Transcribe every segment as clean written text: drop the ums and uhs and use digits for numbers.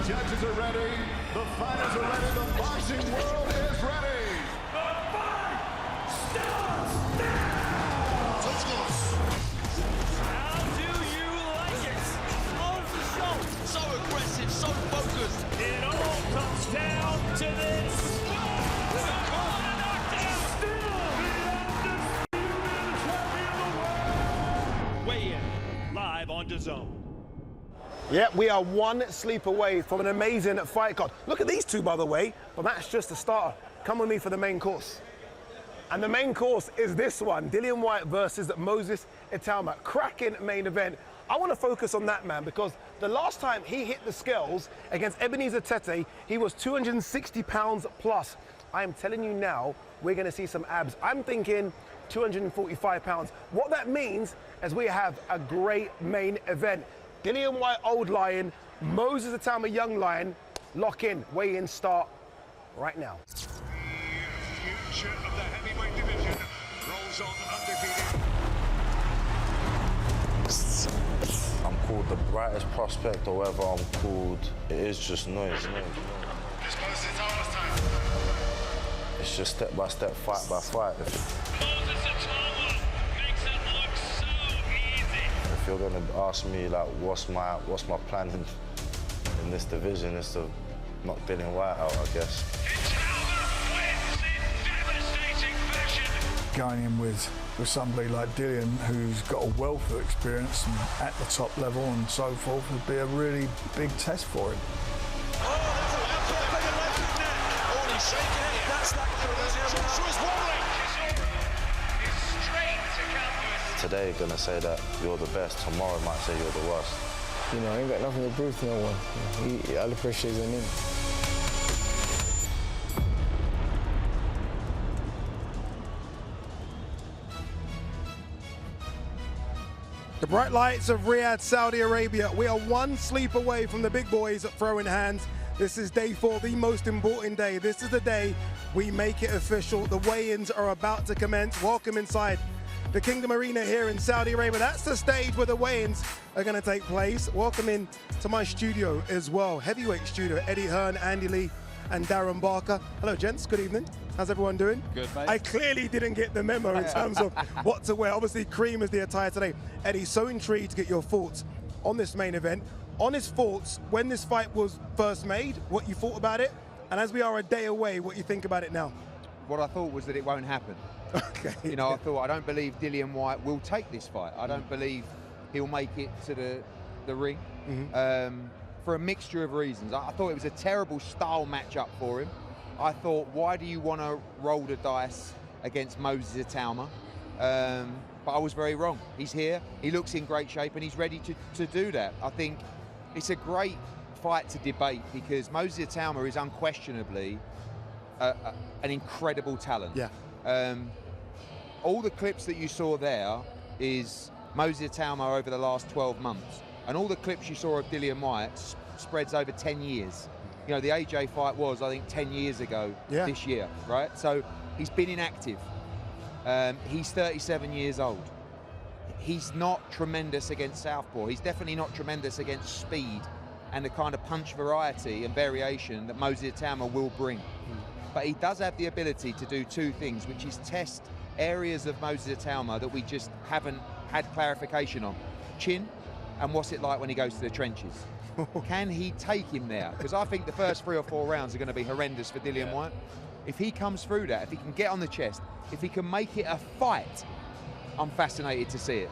judges are ready, the fighters are ready, the boxing world is ready. The fight starts now! Let's go. How do you like it? On the show. So aggressive, so focused. It all comes down to this. With a corner knockdown. Still the undisputed champion of the world. Weigh in live on DAZN. Yeah, we are one sleep away from an amazing fight card. Look at these two, by the way, but that's just the starter. Come with me for the main course. And the main course is this one, Dillian Whyte versus Moses Itauma. Cracking main event. I want to focus on that, man, because the last time he hit the scales against Ebenezer Tete, he was 260 pounds plus. I am telling you now, we're going to see some abs. I'm thinking 245 pounds. What that means is we have a great main event. Dillian Whyte, old lion, Moses Itauma, young lion. Lock in, weigh in, start right now. Future of the heavyweight division rolls on undefeated. I'm called the brightest prospect, or whatever I'm called. It is just noise. It's Moses Itauma's time. It's just step by step, fight by fight. Moses Itauma makes it look so easy. If you're gonna ask me like what's my plan in this division, is to knock Dillian Whyte out, I guess. Itauma wins in devastating fashion. Going in with somebody like Dillian, who's got a wealth of experience and at the top level and so forth, would be a really big test for him. He's shaking it. That's that. Joshua's wobbling. Is straight to canvas. Today gonna say that you're the best, tomorrow might say you're the worst. You know, I ain't got nothing to prove to no one. I'll appreciate his name. The bright lights of Riyadh, Saudi Arabia. We are one sleep away from the big boys throwing hands. This is day 4, the most important day. This is the day we make it official. The weigh-ins are about to commence. Welcome inside the Kingdom Arena here in Saudi Arabia. That's the stage where the weigh-ins are going to take place. Welcome in to my studio as well. Heavyweight studio, Eddie Hearn, Andy Lee, and Darren Barker. Hello, gents. Good evening. How's everyone doing? Good, mate. I clearly didn't get the memo in terms of what to wear. Obviously, cream is the attire today. Eddie, so intrigued to get your thoughts on this main event. Honest thoughts, when this fight was first made, what you thought about it, and as we are a day away, what you think about it now. What I thought was that it won't happen. Okay. You know, I don't believe Dillian Whyte will take this fight. I don't believe he'll make it to the ring for a mixture of reasons. I thought it was a terrible style matchup for him. I thought, why do you want to roll the dice against Moses Itauma? But I was very wrong. He's here, he looks in great shape, and he's ready to do that. I think it's a great fight to debate because Moses Itauma is unquestionably an incredible talent. Yeah. All the clips that you saw there is Moses Itauma over the last 12 months. And all the clips you saw of Dillian Whyte spreads over 10 years. You know, the AJ fight was, I think, 10 years ago this year, right? So he's been inactive. He's 37 years old. He's not tremendous against southpaw. He's definitely not tremendous against speed and the kind of punch variety and variation that Moses Itauma will bring. But he does have the ability to do two things, which is test areas of Moses Itauma that we just haven't had clarification on. Chin, and what's it like when he goes to the trenches? Can he take him there? Because I think the first 3 or 4 rounds are going to be horrendous for Dillian Whyte. If he comes through that, if he can get on the chest, if he can make it a fight, I'm fascinated to see it.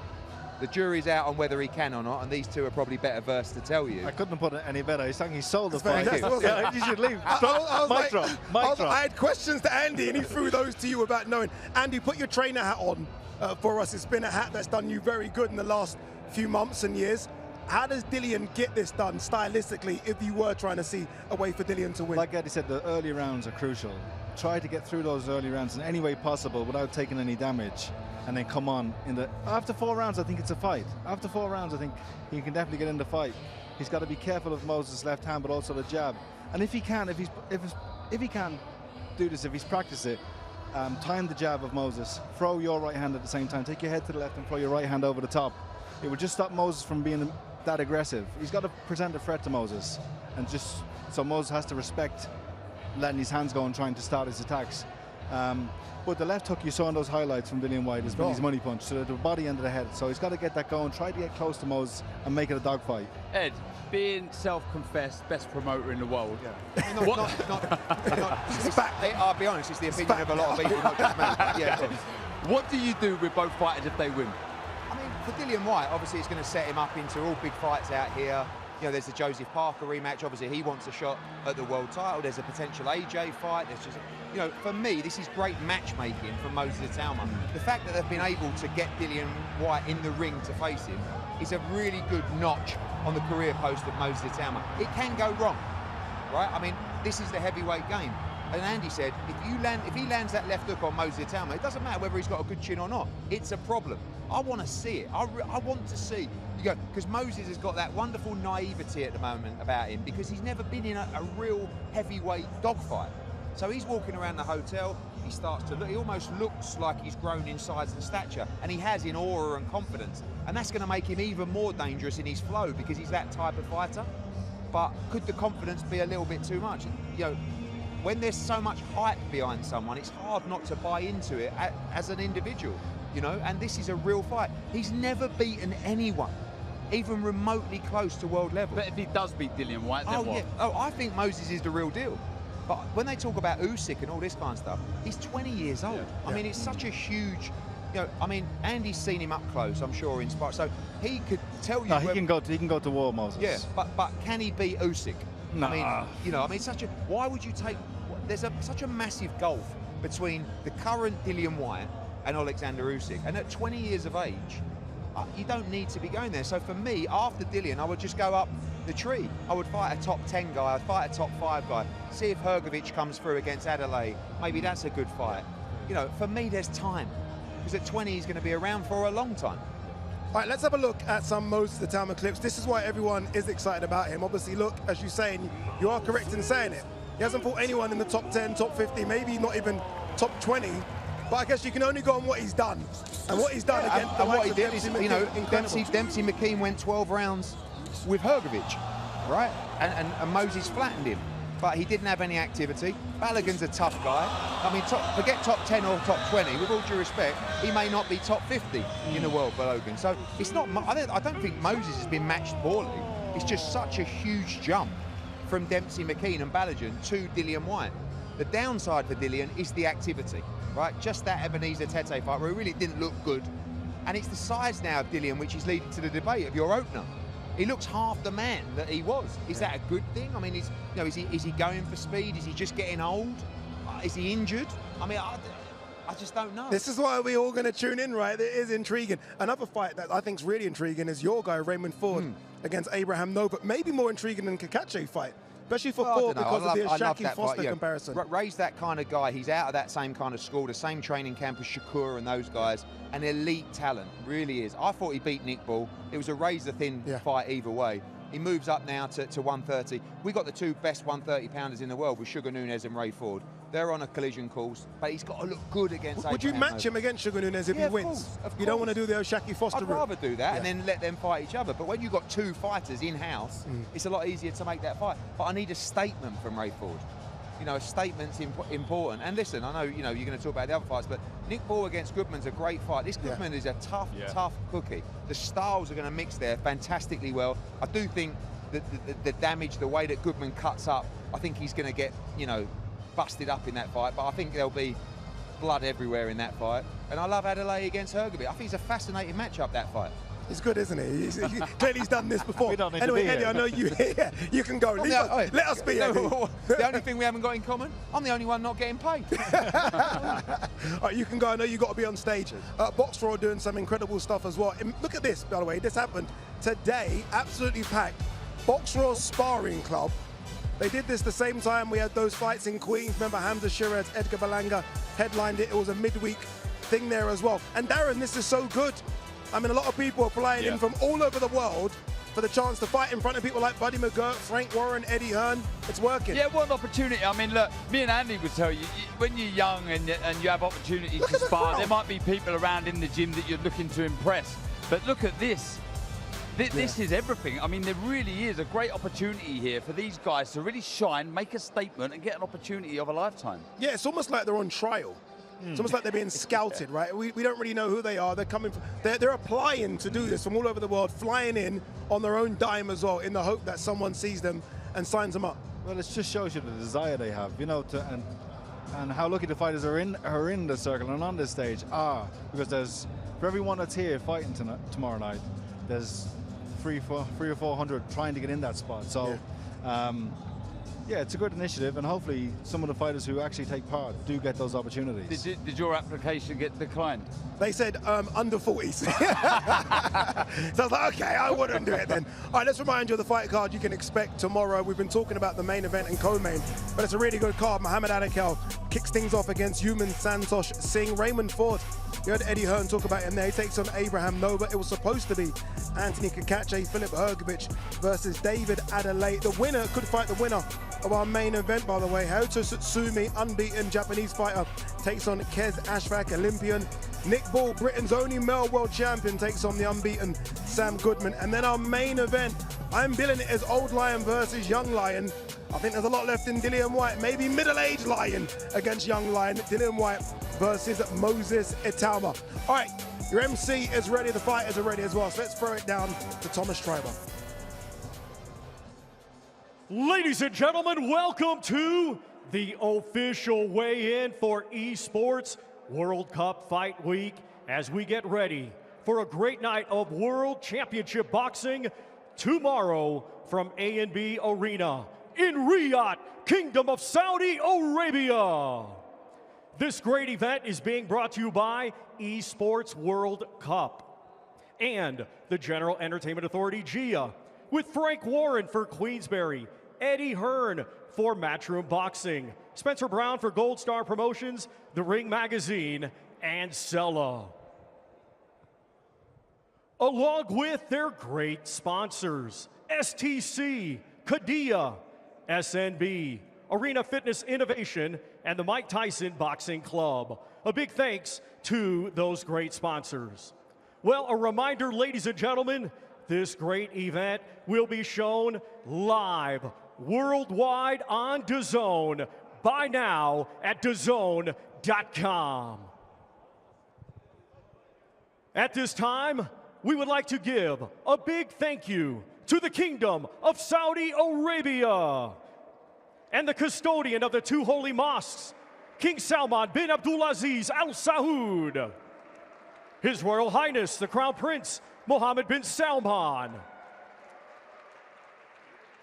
The jury's out on whether he can or not, and these two are probably better versed to tell you. I couldn't have put it any better. He's saying he sold the fight. Yeah, you should leave. I had questions to Andy, and he threw those to you without knowing. Andy, put your trainer hat on for us. It's been a hat that's done you very good in the last few months and years. How does Dillian get this done stylistically if you were trying to see a way for Dillian to win? Like Eddie said, the early rounds are crucial. Try to get through those early rounds in any way possible without taking any damage, and then come on in the after 4 rounds. I think it's a fight. After 4 rounds, I think he can definitely get in the fight. He's got to be careful of Moses' left hand, but also the jab. And if he can, if he can do this, if he's practiced it, time the jab of Moses, throw your right hand at the same time, take your head to the left and throw your right hand over the top. It would just stop Moses from being that aggressive. He's got to present a threat to Moses. and just so Mose has to respect letting his hands go and trying to start his attacks. But the left hook you saw in those highlights from Dillian White is his money punch, so the body end of the head. So he's got to get that going, try to get close to Mose and make it a dogfight. Ed, being self-confessed best promoter in the world. Yeah. I'll be honest, it's the opinion of a lot of people, not just me. Yeah. What do you do with both fighters if they win? I mean, for Dillian White, obviously it's going to set him up into all big fights out here. You know, there's the Joseph Parker rematch. Obviously, he wants a shot at the world title. There's a potential AJ fight. There's just, you know, for me, this is great matchmaking from Moses Itauma. The fact that they've been able to get Dillian White in the ring to face him is a really good notch on the career post of Moses Itauma. It can go wrong, right? I mean, this is the heavyweight game. And Andy said, if he lands that left hook on Moses Itauma, it doesn't matter whether he's got a good chin or not. It's a problem. I want to see it. I want to see. You go, because Moses has got that wonderful naivety at the moment about him because he's never been in a real heavyweight dogfight. So he's walking around the hotel. He starts to look. He almost looks like he's grown in size and stature, and he has in aura and confidence. And that's going to make him even more dangerous in his flow because he's that type of fighter. But could the confidence be a little bit too much? You know, when there's so much hype behind someone, it's hard not to buy into it as an individual, you know, and this is a real fight. He's never beaten anyone, even remotely close to world level. But if he does beat Dillian White, then what? Yeah. Oh, I think Moses is the real deal. But when they talk about Usyk and all this kind of stuff, he's 20 years old. Yeah. I mean, it's such a huge, you know, I mean, Andy's seen him up close, I'm sure, inspired. So he could tell you. No, he can go to war, Moses. Yeah, but can he beat Usyk? No. I mean, you know, I mean, why would you take? There's such a massive gulf between the current Dillian White and Alexander Usyk, and at 20 years of age, you don't need to be going there. So for me, after Dillian, I would just go up the tree. I would fight a top 10 guy, I'd fight a top 5 guy, see if Hrgovic comes through against Adelaide. Maybe that's a good fight. You know, for me, there's time, because at 20, he's going to be around for a long time. All right, let's have a look at some Moses Itauma clips. This is why everyone is excited about him. Obviously, look, as you say, and you are correct in saying it, he hasn't fought anyone in the top 10, top 50, maybe not even top 20. But I guess you can only go on what he's done. And what he's done against the likes of Dempsey McKean, you know, incredible. Dempsey McKean went 12 rounds with Hrgovic, right? And Moses flattened him, but he didn't have any activity. Balogun's a tough guy. I mean, forget top 10 or top 20. With all due respect, he may not be top 50 in the world, Balogun. So it's not. I don't think Moses has been matched poorly. It's just such a huge jump from Dempsey McKean and Balogun to Dillian White. The downside for Dillian is the activity, right? Just that Ebenezer Tete fight where he really didn't look good. And it's the size now of Dillian which is leading to the debate of your opener. He looks half the man that he was. Is that a good thing? I mean, is he going for speed? Is he just getting old? Is he injured? I mean, I just don't know. This is why we're all going to tune in, right? It is intriguing. Another fight that I think is really intriguing is your guy, Raymond Ford, against Abraham Novak. Maybe more intriguing than Kakache fight, especially for Ford because of the Shaki Foster comparison. Ray's that kind of guy. He's out of that same kind of school, the same training camp as Shakur and those guys. An elite talent, really is. I thought he beat Nick Ball. It was a razor-thin fight either way. He moves up now to 130. We got the two best 130-pounders in the world with Sugar Nunes and Ray Ford. They're on a collision course, but he's got to look good against Would you match him against Sugar Nunes if he wins? Of course. You don't want to do the Shaki Foster route. I'd rather do that and then let them fight each other. But when you've got two fighters in-house, it's a lot easier to make that fight. But I need a statement from Ray Ford. You know, a statement's important. And listen, I know, you know, you're going to talk about the other fights, but Nick Ball against Goodman's a great fight. This Goodman is a tough cookie. The styles are going to mix there fantastically well. I do think that the damage, the way that Goodman cuts up, I think he's going to get, you know, busted up in that fight. But I think there'll be blood everywhere in that fight. And I love Adelaide against Hrgovic. I think it's a fascinating matchup, that fight. He's good, isn't he? Clearly he's done this before. Anyway, Eddie, I know you you can go. Let us be, Eddie. The only thing we haven't got in common, I'm the only one not getting paid. All right, you can go. I know you've got to be on stage. Box Raw doing some incredible stuff as well. Look at this, by the way. This happened today. Absolutely packed. Box Raw Sparring Club. They did this the same time we had those fights in Queens. Remember, Hamza Shiraz, Edgar Berlanga headlined it. It was a midweek thing there as well. And Darren, this is so good. I mean, a lot of people are flying in from all over the world for the chance to fight in front of people like Buddy McGirt, Frank Warren, Eddie Hearn. It's working. Yeah, what an opportunity. I mean, look, me and Andy would tell you, when you're young and you have opportunities to spar, there might be people around in the gym that you're looking to impress. But look at this. This is everything. I mean, there really is a great opportunity here for these guys to really shine, make a statement, and get an opportunity of a lifetime. Yeah, it's almost like they're on trial. It's almost like they're being scouted, right? We don't really know who they are. They're coming. They're applying to do this from all over the world, flying in on their own dime as well, in the hope that someone sees them and signs them up. Well, it just shows you the desire they have, you know, and how lucky the fighters are in the circle and on this stage because there's, for everyone that's here fighting tomorrow night, there's 300 or 400 trying to get in that spot. So. Yeah. Yeah, it's a good initiative, and hopefully some of the fighters who actually take part do get those opportunities. Did your application get declined? They said under 40s. So I was like, okay, I wouldn't do it then. All right, let's remind you of the fight card you can expect tomorrow. We've been talking about the main event and co-main, but it's a really good card. Mohamed Alakel kicks things off against Human Santosh Singh. Raymond Ford, you heard Eddie Hearn talk about him there. He takes on Abraham Nova. It was supposed to be Anthony Kakache, Philip Hergovich versus David Adelaide. The winner could fight the winner of our main event, by the way. Hayato Sutsumi, unbeaten Japanese fighter, takes on Kez Ashfaq, Olympian. Nick Ball, Britain's only male world champion, takes on the unbeaten Sam Goodman. And then our main event, I'm billing it as Old Lion versus Young Lion. I think there's a lot left in Dillian White, maybe middle-aged Lion against Young Lion. Dillian White versus Moses Italma. All right, your MC is ready, the fighters are ready as well, so let's throw it down to Thomas Schreiber. Ladies and gentlemen, welcome to the official weigh-in for Esports World Cup Fight Week as we get ready for a great night of World Championship Boxing tomorrow from A&B Arena in Riyadh, Kingdom of Saudi Arabia. This great event is being brought to you by Esports World Cup and the General Entertainment Authority, GIA, with Frank Warren for Queensberry, Eddie Hearn for Matchroom Boxing, Spencer Brown for Gold Star Promotions, The Ring Magazine, and Sella. Along with their great sponsors, STC, Kadia, SNB, Arena Fitness Innovation, and the Mike Tyson Boxing Club. A big thanks to those great sponsors. Well, a reminder, ladies and gentlemen, this great event will be shown live worldwide on DAZN. Buy now at DAZN.com. At this time, we would like to give a big thank you to the Kingdom of Saudi Arabia and the custodian of the two holy mosques, King Salman bin Abdulaziz Al Saud, His Royal Highness the Crown Prince Mohammed bin Salman,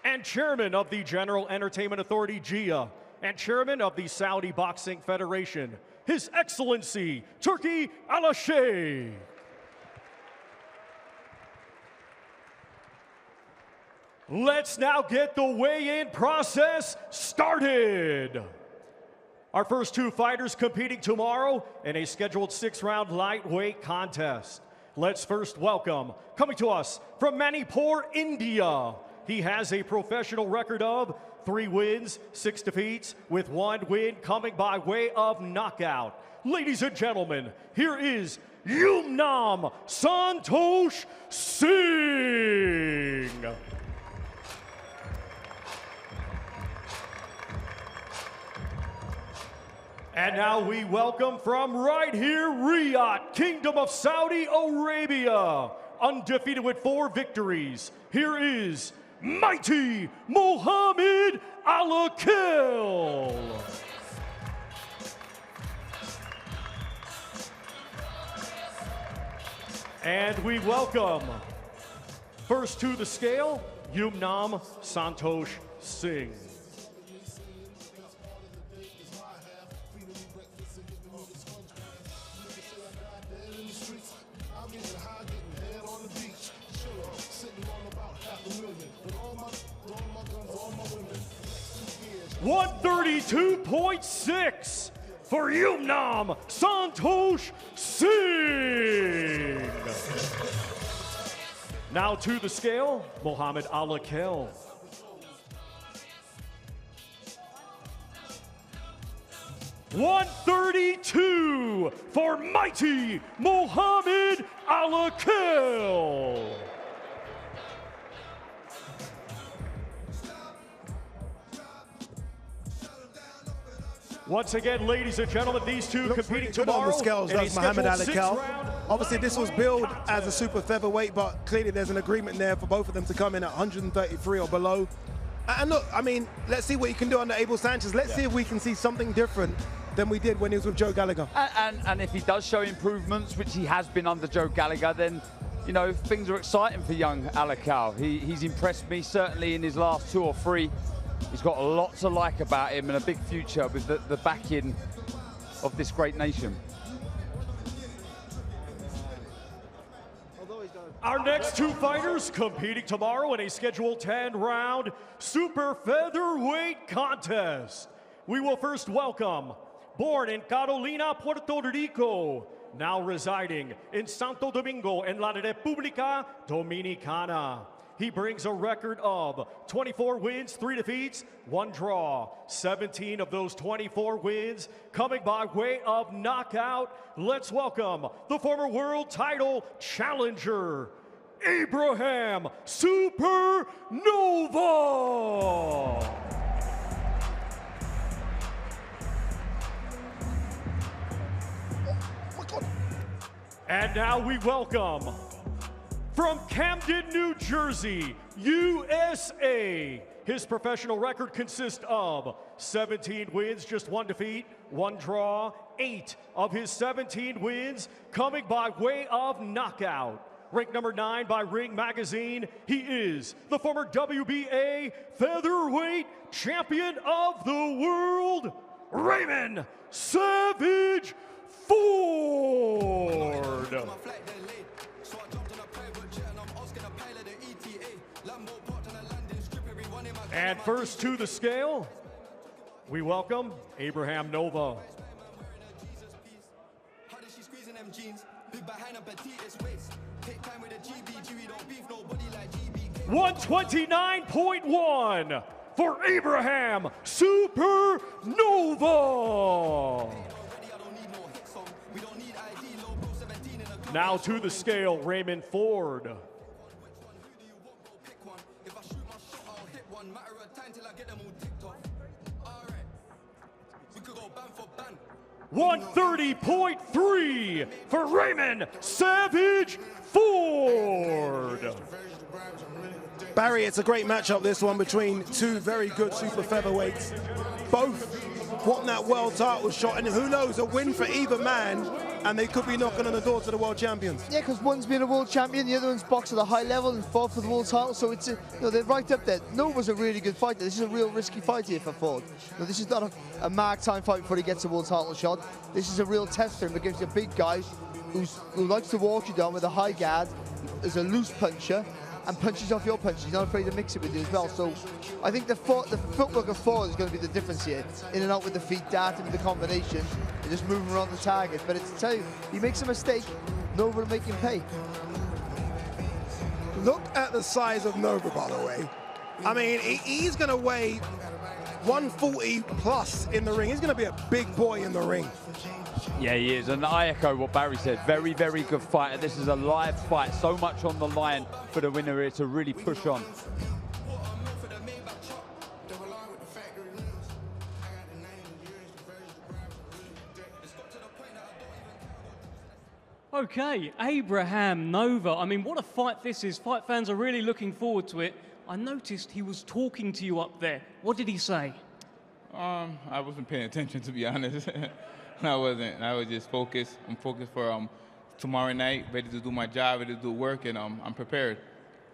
and Chairman of the General Entertainment Authority, GIA, and Chairman of the Saudi Boxing Federation, His Excellency Turki Al-Sheikh. Let's now get the weigh-in process started. Our first two fighters competing tomorrow in a scheduled 6-round lightweight contest. Let's first welcome, coming to us from Manipur, India. He has a professional record of 3 wins, 6 defeats, with 1 win coming by way of knockout. Ladies and gentlemen, here is Yumnam Santosh Singh. And now we welcome from right here, Riyadh, Kingdom of Saudi Arabia, undefeated with 4 victories. Here is Mighty Mohamed Alakel. And we welcome, first to the scale, Yumnam Santosh Singh. .132.6 for Yumnam Santosh Singh. Now to the scale, Mohamed Alakel. .132 for mighty Mohamed Alakel. Once again, ladies and gentlemen, these two Looks competing really good on tomorrow the scales, in a does Muhammad scheduled Ali Cal. six-round Obviously, this was billed as a super featherweight, but clearly there's an agreement there for both of them to come in at 133 or below. And look, I mean, let's see what he can do under Abel Sanchez. Let's see if we can see something different than we did when he was with Joe Gallagher. And if he does show improvements, which he has been under Joe Gallagher, then, you know, things are exciting for young Alakal. He's impressed me, certainly in his last 2 or 3. He's got a lot to like about him and a big future with the backing of this great nation. Our next 2 fighters competing tomorrow in a scheduled 10-round super featherweight contest. We will first welcome, born in Carolina, Puerto Rico, now residing in Santo Domingo en la República Dominicana. He brings a record of 24 wins, 3 defeats, 1 draw. 17 of those 24 wins coming by way of knockout. Let's welcome the former world title challenger, Abraham Supernova. And now we welcome, from Camden, New Jersey, USA. His professional record consists of 17 wins, just 1 defeat, 1 draw. 8 of his 17 wins coming by way of knockout. Ranked number 9 by Ring Magazine, he is the former WBA featherweight champion of the world, Raymond Savage Ford. And first to the scale, we welcome Abraham Nova. 129.1 for Abraham Supernova. Now to the scale, Raymond Ford. 130.3 for Raymond Savage Ford. Barry, it's a great matchup, this one, between 2 very good super featherweights. Both wanting that world title shot, and who knows, a win for either man, and they could be knocking on the door to the world champions. Yeah, because one's been a world champion, the other one's boxed at a high level and fought for the world title, so it's, they're right up there. Nova's a really good fighter. This is a real risky fight here for Ford. This is not a mark time fight before he gets a world title shot. This is a real test for him against a big guy who likes to walk you down with a high guard, is a loose puncher, and punches off your punches. He's not afraid to mix it with you as well. So I think the footwork of Ford is going to be the difference here. In and out with the feet, darting with the combination, and just moving around the target. But it's, tell you, he makes a mistake, Nova will make him pay. Look at the size of Nova, by the way. I mean, he's going to weigh 140 plus in the ring. He's going to be a big boy in the ring. Yeah, he is, and I echo what Barry said. Very, very good fighter. This is a live fight. So much on the line for the winner here to really push on. Okay, Abraham Nova. I mean, what a fight this is. Fight fans are really looking forward to it. I noticed he was talking to you up there. What did he say? I wasn't paying attention, to be honest. I wasn't. I was just focused. I'm focused for tomorrow night, ready to do my job, ready to do work, and I'm prepared.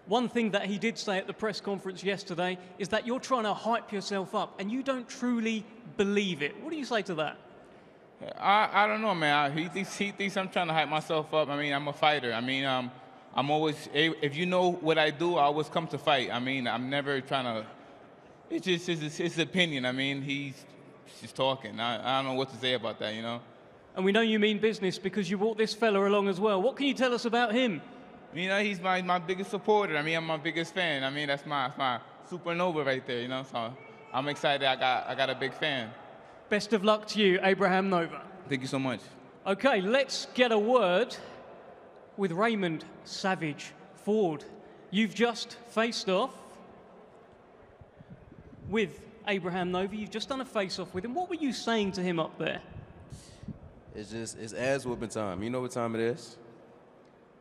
One thing that he did say at the press conference yesterday is that you're trying to hype yourself up, and you don't truly believe it. What do you say to that? I don't know, man. He thinks I'm trying to hype myself up. I mean, I'm a fighter. I mean, I'm always, if you know what I do, I always come to fight. I mean, I'm never trying to, it's just his opinion. I mean, he's just talking. I don't know what to say about that, you know. And we know you mean business because you brought this fella along as well. What can you tell us about him? You know, he's my biggest supporter. I mean, I'm my biggest fan. I mean, that's my supernova right there, you know. So I'm excited. I got a big fan. Best of luck to you, Abraham Nova. Thank you so much. Okay, let's get a word with Raymond Savage Ford. You've just faced off with Abraham Nova. You've just done a face-off with him. What were you saying to him up there? It's ass whooping time. You know what time it is?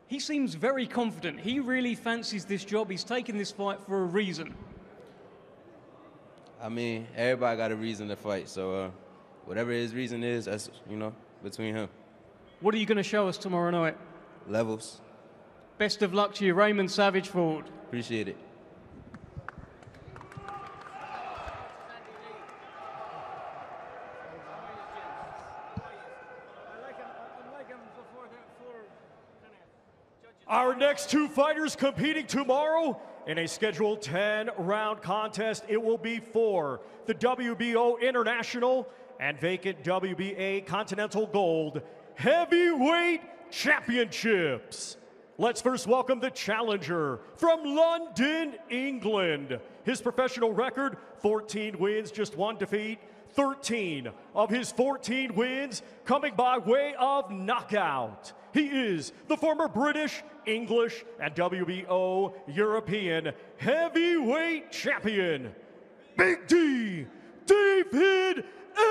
He seems very confident. He really fancies this job. He's taken this fight for a reason. I mean, everybody got a reason to fight. So whatever his reason is, that's, you know, between him. What are you going to show us tomorrow night? Levels. Best of luck to you, Raymond Savage Ford. Appreciate it. Our next two fighters competing tomorrow in a scheduled 10-round contest. It will be for the WBO International and vacant WBA Continental Gold Heavyweight Championships. Let's first welcome the challenger from London, England. His professional record, 14 wins, just 1 defeat. 13 of his 14 wins coming by way of knockout. He is the former British, English, and WBO European heavyweight champion, Big D, David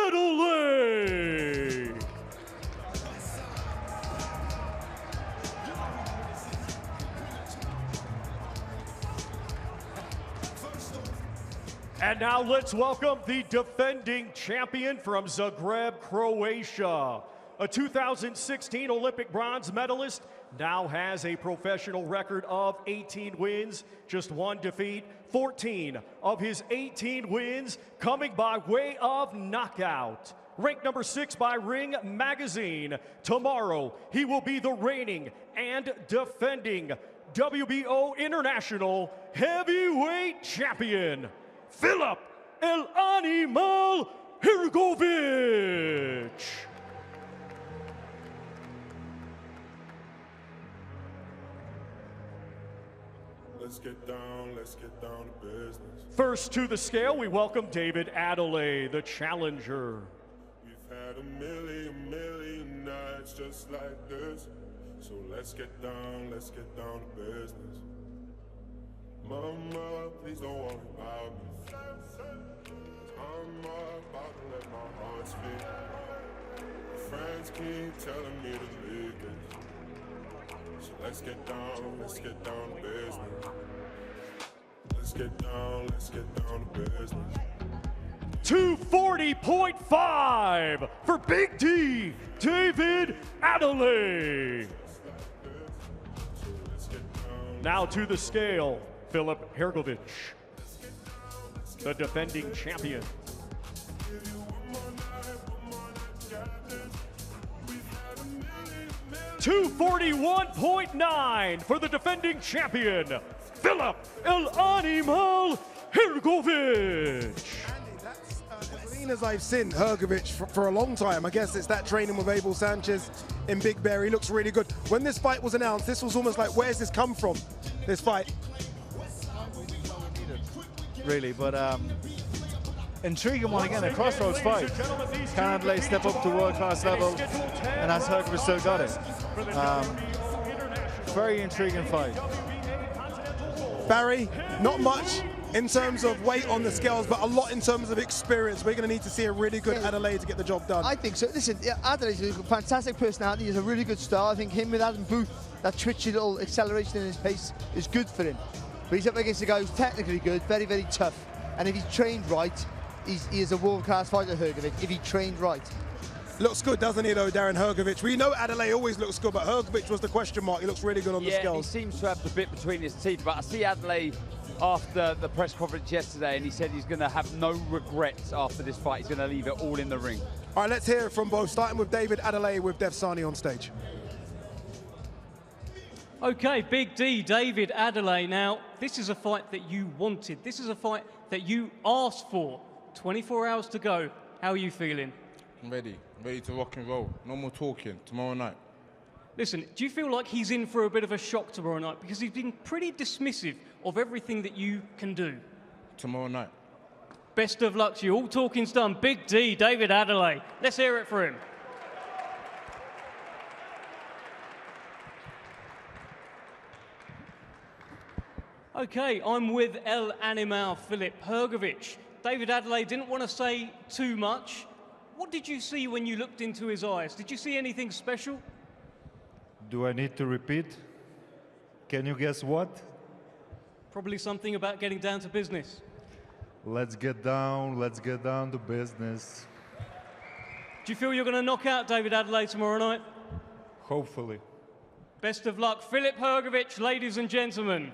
Adelaide. And now let's welcome the defending champion from Zagreb, Croatia. A 2016 Olympic bronze medalist, now has a professional record of 18 wins, just 1 defeat. 14 of his 18 wins coming by way of knockout. Ranked number 6 by Ring Magazine. Tomorrow, he will be the reigning and defending WBO International Heavyweight Champion, Filip El Animal Hrgović. Let's get down to business. First to the scale, we welcome David Adelaide, the challenger. We've had a million nights just like this. So let's get down to business. Mama, please don't worry about me. I'm about to let my heart speak. My friends keep telling me to leave it. So let's get down to business. Let's get down to business. 240.5 for Big D, David Adelaide. Now to the scale, Filip Hrgović, the defending champion. 241.9 for the defending champion, Filip El Animal Hrgović. That's as lean as I've seen Hrgović for a long time. I guess it's that training with Abel Sanchez in Big Bear. He looks really good. When this fight was announced, this was almost like, where's this come from, this fight? Really, but intriguing one again, a crossroads fight. Can Adelaide step up to world-class level, and has Hrgović still got it? Very intriguing fight. Barry, not much in terms of weight on the scales, but a lot in terms of experience. We're going to need to see a really good Adelaide to get the job done. I think so. Listen, Adelaide's a fantastic personality. He's a really good star. I think him with Adam Booth, that twitchy little acceleration in his pace is good for him. But he's up against a guy who's technically good, very, very tough. And if he's trained right, he is a world-class fighter, Hrgović, if he trained right. Looks good, doesn't he, though, Darren Hrgović? We know Adelaide always looks good, but Hrgović was the question mark. He looks really good on the scales. Yeah, he seems to have the bit between his teeth, but I see Adelaide after the press conference yesterday, and he said he's going to have no regrets after this fight. He's going to leave it all in the ring. All right, let's hear it from both, starting with David Adelaide with Dev Sani on stage. Okay, Big D, David Adelaide. Now, this is a fight that you wanted. This is a fight that you asked for. 24 hours to go. How are you feeling? I'm ready to rock and roll. No more talking tomorrow night. Listen, do you feel like he's in for a bit of a shock tomorrow night? Because he's been pretty dismissive of everything that you can do. Tomorrow night. Best of luck to you. All talking's done. Big D, David Adelaide. Let's hear it for him. Okay, I'm with El Animal Filip Hrgović. David Adelaide didn't want to say too much. What did you see when you looked into his eyes? Did you see anything special? Do I need to repeat? Can you guess what? Probably something about getting down to business. Let's get down to business. Do you feel you're going to knock out David Adelaide tomorrow night? Hopefully. Best of luck. Filip Hrgović, ladies and gentlemen.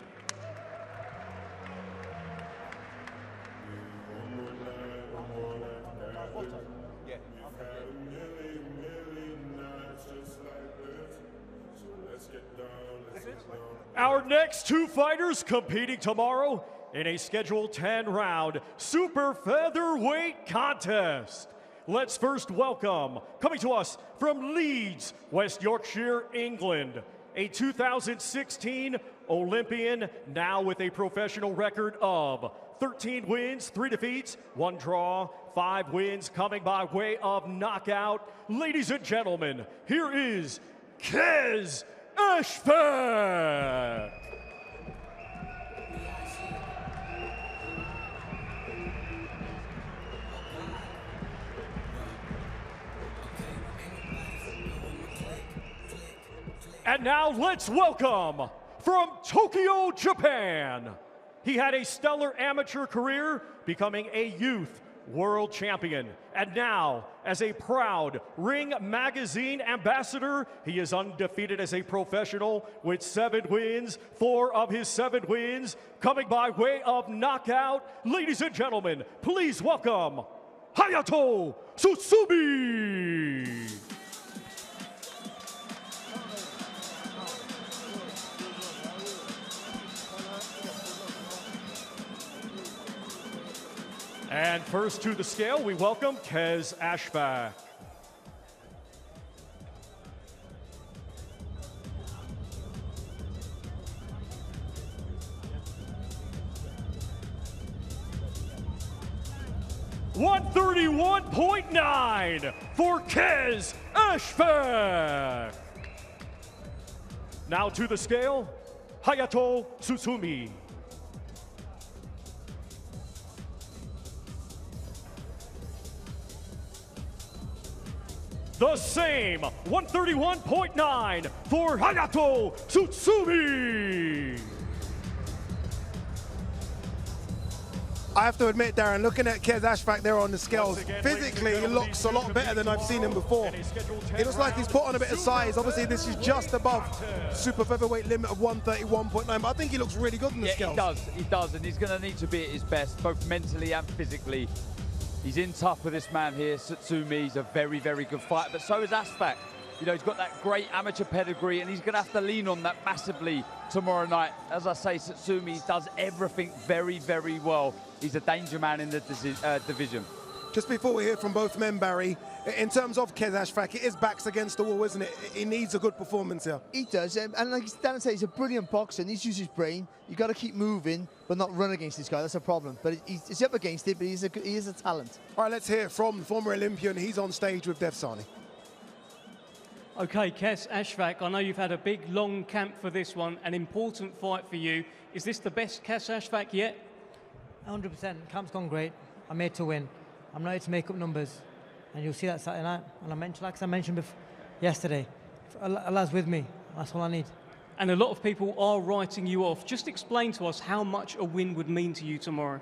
Our next two fighters competing tomorrow in a scheduled 10-round super featherweight contest. Let's first welcome, coming to us from Leeds, West Yorkshire, England, a 2016 Olympian, now with a professional record of 13 wins, 3 defeats, 1 draw, 5 wins coming by way of knockout. Ladies and gentlemen, here is Kez Ashfaq. And now let's welcome from Tokyo, Japan. He had a stellar amateur career, becoming a youth world champion. And now, as a proud Ring Magazine ambassador, he is undefeated as a professional with 7 wins, 4 of his 7 wins coming by way of knockout. Ladies and gentlemen, please welcome Hayato Sutsumi. And first to the scale, we welcome Kez Ashfaq. $131.9 for Kez Ashfaq. Now to the scale, Hayato Sutsumi. The same, 131.9 for Hayato Sutsumi. I have to admit, Darren, looking at Kez Ashfaq there on the scales, physically he looks a lot better than I've seen him before. It looks like he's put on a bit of size. Obviously, this is just above super featherweight limit of 131.9, but I think he looks really good in the scales. He does, and he's going to need to be at his best, both mentally and physically. He's in tough with this man here, Sutsumi. He's a very, very good fighter, but so is Ashfaq. You know, he's got that great amateur pedigree, and he's going to have to lean on that massively tomorrow night. As I say, Sutsumi does everything very, very well. He's a danger man in the division. Just before we hear from both men, Barry, in terms of Kez Ashfaq, it is backs against the wall, isn't it? He needs a good performance here. He does, and like Darren said, he's a brilliant boxer. He needs to use his brain. You got to keep moving, but not run against this guy. That's a problem. But he's up against it, but he is a talent. All right, let's hear from the former Olympian. He's on stage with Dev Sani. Okay, Kez Ashfaq, I know you've had a big, long camp for this one, an important fight for you. Is this the best Kez Ashfaq yet? 100%. Camp's gone great. I'm here to win. I'm not here to make up numbers. And you'll see that Saturday night. And I mentioned, like I mentioned yesterday, Allah's with me. That's all I need. And a lot of people are writing you off. Just explain to us how much a win would mean to you tomorrow.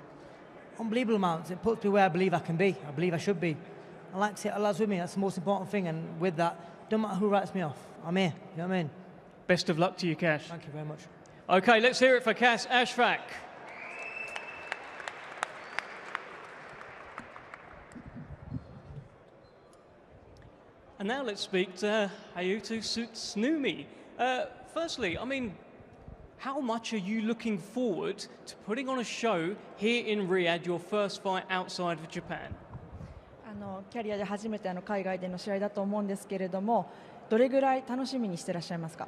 Unbelievable amounts. It puts me where I believe I can be. I believe I should be. I like to say Allah's with me. That's the most important thing. And with that, don't matter who writes me off. I'm here. You know what I mean? Best of luck to you, Kez. Thank you very much. Okay, let's hear it for Kez Ashfaq. And now let's speak to Hayato Sutsumi. Firstly, I mean, how much are you looking forward to putting on a show here in Riyadh, your first fight outside of Japan? キャリアで初めて海外での試合だと思うんですけれども、どれぐらい楽しみにしていらっしゃいますか？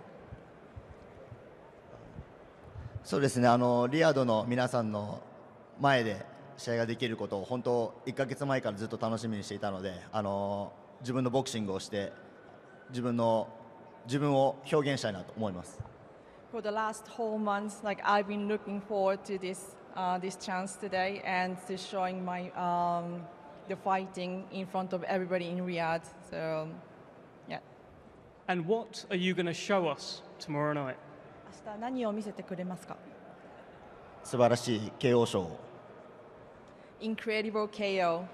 そうですね、リヤドの皆さんの前で試合ができることを本当1ヶ月前からずっと楽しみにしていたので、自分のボクシングをして自分を表現したいなと思います。For the last whole month, like I've been looking forward to this this chance today and to showing my the fighting in front of everybody in Riyadh. So, yeah. And what are you going to show us tomorrow night? 明日何を見せてくれますか？素晴らしい KO ショーを。 Incredible KO.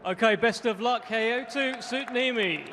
Okay, best of luck, KO to Sutnimi.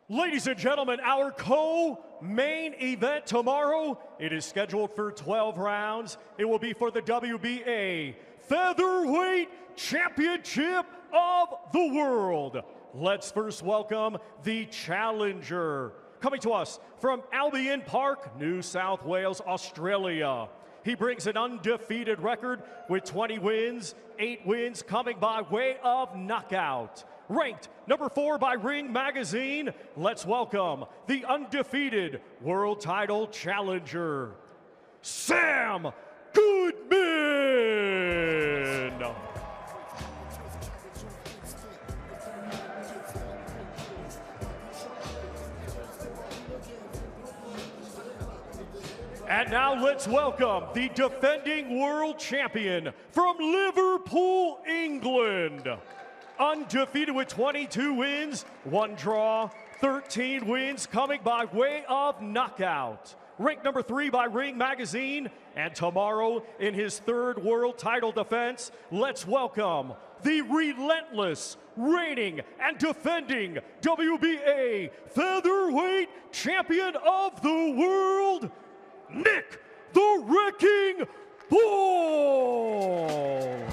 Ladies and gentlemen, our co-main event tomorrow, it is scheduled for 12 rounds. It will be for the WBA Featherweight Championship of the World. Let's first welcome the challenger. Coming to us from Albion Park, New South Wales, Australia. He brings an undefeated record with 20 wins, 8 wins coming by way of knockout. Ranked number 4 by Ring Magazine, let's welcome the undefeated world title challenger, Sam Goodman. And now let's welcome the defending world champion from Liverpool, England. Undefeated with 22 wins, 1 draw, 13 wins coming by way of knockout. Ranked number 3 by Ring Magazine, and tomorrow in his 3rd world title defense, let's welcome the relentless, reigning and defending WBA Featherweight Champion of the World, Nick the Wrecking Bull.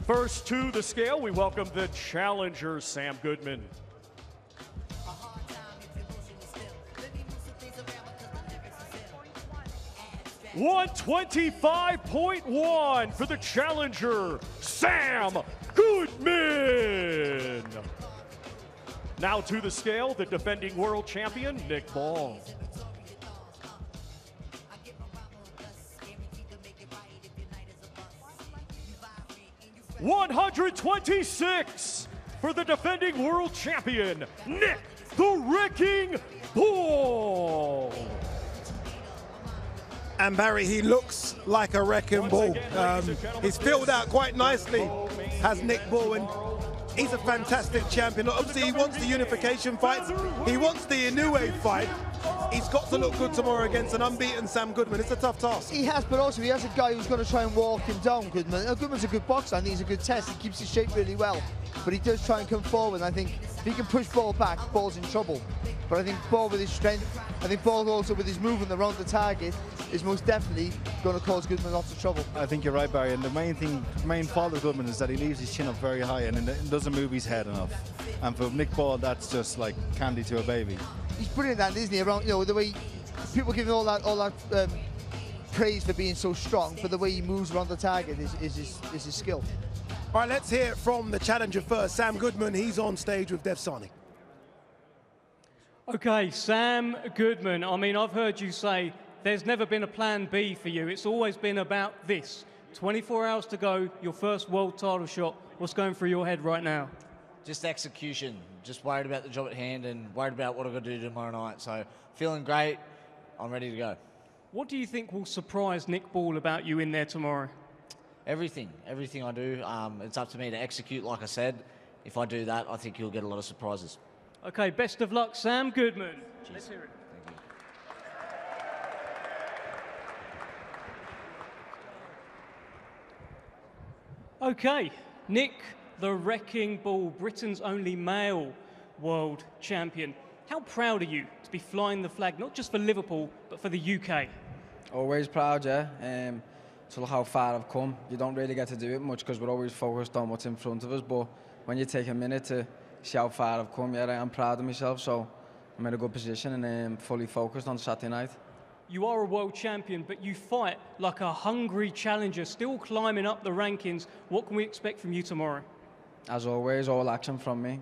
First to the scale, we welcome the challenger, Sam Goodman. $125.1 for the challenger, Sam Goodman. Now to the scale, the defending world champion, Nick Ball. $126 for the defending world champion, Nick the Wrecking Bull. And Barry, he looks like a wrecking ball. He's filled out quite nicely, has Nick Bull, and he's a fantastic champion. Obviously, he wants the unification fights. He wants the Inoue fight. He's got to look good tomorrow against an unbeaten Sam Goodman. It's a tough task. He has, but also he has a guy who's going to try and walk him down, Goodman. Goodman's a good boxer. I think he's a good test. He keeps his shape really well. But he does try and come forward. And I think if he can push Ball back, Ball's in trouble. But I think Ball with his strength, I think Ball also with his movement around the target is most definitely going to cause Goodman lots of trouble. I think you're right, Barry. And the main fault of Goodman is that he leaves his chin up very high and doesn't move his head enough. And for Nick Ball, that's just like candy to a baby. He's brilliant at that, isn't he? Around, the way people give him all that praise for being so strong, but the way he moves around the target is his skill. All right, let's hear it from the challenger first, Sam Goodman. He's on stage with Dev Sani. Okay, Sam Goodman. I mean, I've heard you say there's never been a plan B for you. It's always been about this. 24 hours to go, your first world title shot. What's going through your head right now? Just execution. Just worried about the job at hand and worried about what I've got to do tomorrow night. So feeling great. I'm ready to go. What do you think will surprise Nick Ball about you in there tomorrow? Everything I do. It's up to me to execute, like I said. If I do that, I think you'll get a lot of surprises. Okay, best of luck, Sam Goodman. Let's hear it. Okay, Nick the Wrecking Bull, Britain's only male world champion. How proud are you to be flying the flag, not just for Liverpool, but for the UK? Always proud, yeah. To look how far I've come. You don't really get to do it much because we're always focused on what's in front of us, but when you take a minute to see how far I've come, yeah, I'm proud of myself, so I'm in a good position and fully focused on Saturday night. You are a world champion, but you fight like a hungry challenger, still climbing up the rankings. What can we expect from you tomorrow? As always, all action from me.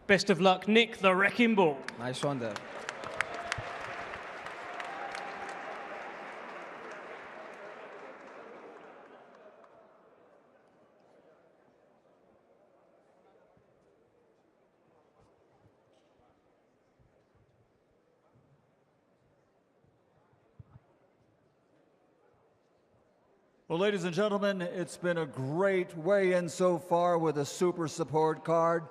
Best of luck, Nick the Wrecking Bull. Nice one there. Well, ladies and gentlemen, it's been a great weigh-in so far with a super support card.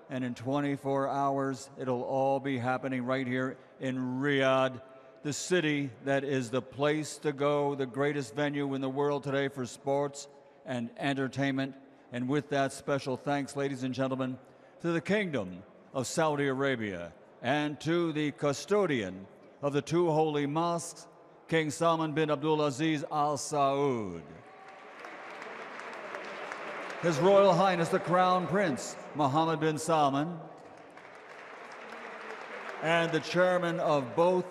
And in 24 hours, it'll all be happening right here in Riyadh, the city that is the place to go, the greatest venue in the world today for sports and entertainment. And with that, special thanks, ladies and gentlemen, to the Kingdom of Saudi Arabia and to the custodian of the two holy mosques, King Salman bin Abdulaziz Al Saud. His Royal Highness the Crown Prince Mohammed bin Salman, and the chairman of both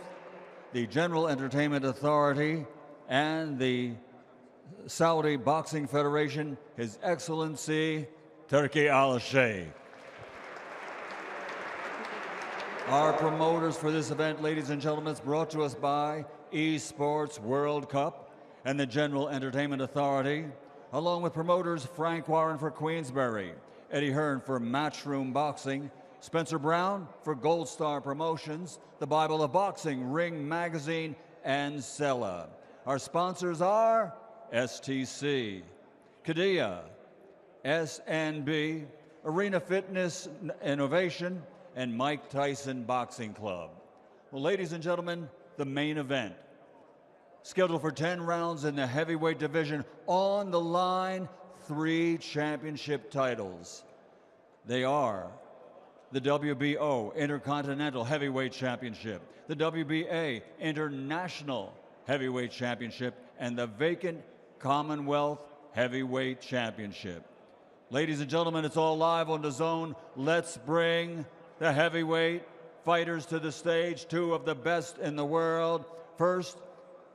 the General Entertainment Authority and the Saudi Boxing Federation, His Excellency Turki Al-Sheikh. Our promoters for this event, ladies and gentlemen, is brought to us by Esports World Cup and the General Entertainment Authority, along with promoters Frank Warren for Queensberry, Eddie Hearn for Matchroom Boxing, Spencer Brown for Gold Star Promotions, the Bible of Boxing, Ring Magazine, and Sella. Our sponsors are STC, Qiddiya, SNB, Arena Fitness Innovation, and Mike Tyson Boxing Club. Well, ladies and gentlemen, the main event. Scheduled for 10 rounds in the heavyweight division, on the line, 3 championship titles. They are the WBO Intercontinental Heavyweight Championship, the WBA International Heavyweight Championship, and the vacant Commonwealth Heavyweight Championship. Ladies and gentlemen, it's all live on the zone. Let's bring the heavyweight fighters to the stage, 2 of the best in the world. First,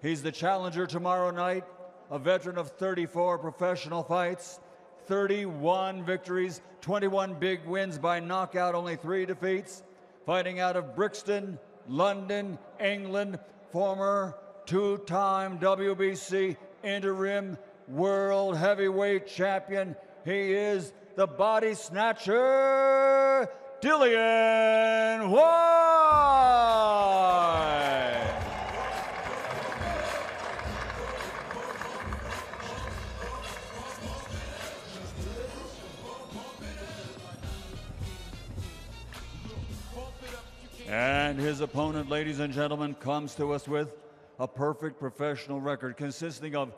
he's the challenger tomorrow night, a veteran of 34 professional fights, 31 victories, 21 big wins by knockout, only 3 defeats. Fighting out of Brixton, London, England, former 2-time WBC interim world heavyweight champion. He is the body snatcher, Dillian Whyte. And his opponent, ladies and gentlemen, comes to us with a perfect professional record consisting of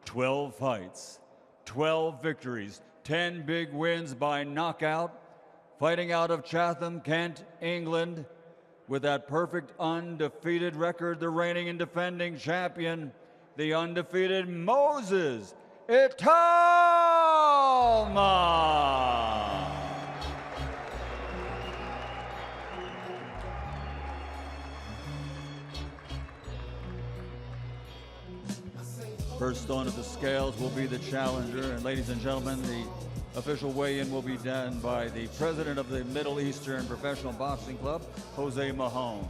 12 fights, 12 victories, 10 big wins by knockout, fighting out of Chatham, Kent, England, with that perfect undefeated record, the reigning and defending champion, the undefeated Moses Italma. First on at the scales will be the challenger, and ladies and gentlemen, the official weigh-in will be done by the president of the Middle Eastern Professional Boxing Club, Jose Mahone.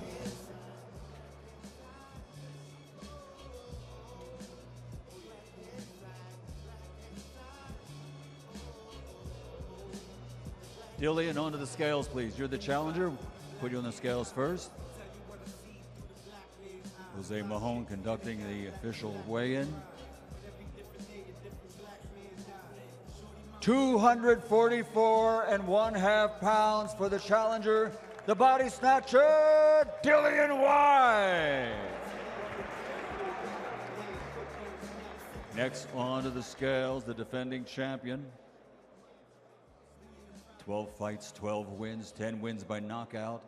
Dillian, onto the scales, please. You're the challenger. Put you on the scales first. Jose Mahone conducting the official weigh-in. 244.5 pounds for the challenger, the body snatcher, Dillian Whyte. Next onto the scales, the defending champion. 12 fights, 12 wins, 10 wins by knockout.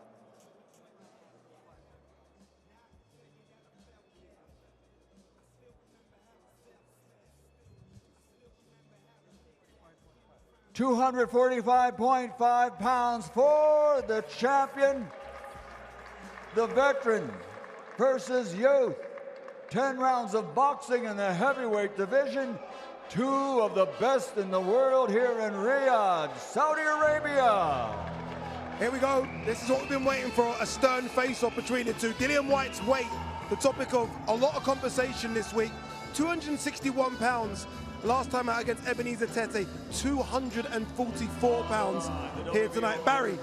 £245.5 for the champion, the veteran versus youth. 10 rounds of boxing in the heavyweight division. 2 of the best in the world here in Riyadh, Saudi Arabia. Here we go. This is what we've been waiting for, a stern face-off between the two. Dillian Whyte's weight, the topic of a lot of conversation this week. 261 pounds. Last time out against Ebenezer Tete, 244 pounds here tonight. Barry,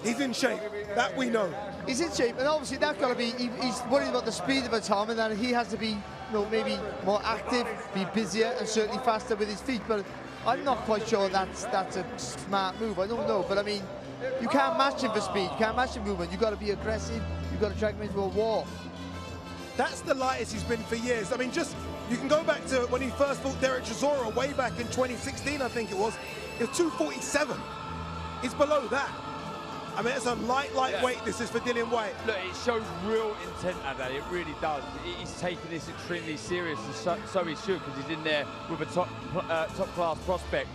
he's in shape, that we know. He's in shape, and obviously that's got to be, he's worried about the speed of a time, and that he has to be maybe more active, be busier, and certainly faster with his feet. But I'm not quite sure that's a smart move. I don't know, but I mean, you can't match him for speed. You can't match him movement. You've got to be aggressive. You've got to drag him into a wall. That's the lightest he's been for years. I mean, just you can go back to when he first fought Derek Chisora way back in 2016, I think it was. It was 247. It's below that. I mean, it's a lightweight. This is for Dillian Whyte. Look, it shows real intent at that. It really does. He's taking this extremely serious, and so he should, because he's in there with a top-class prospect.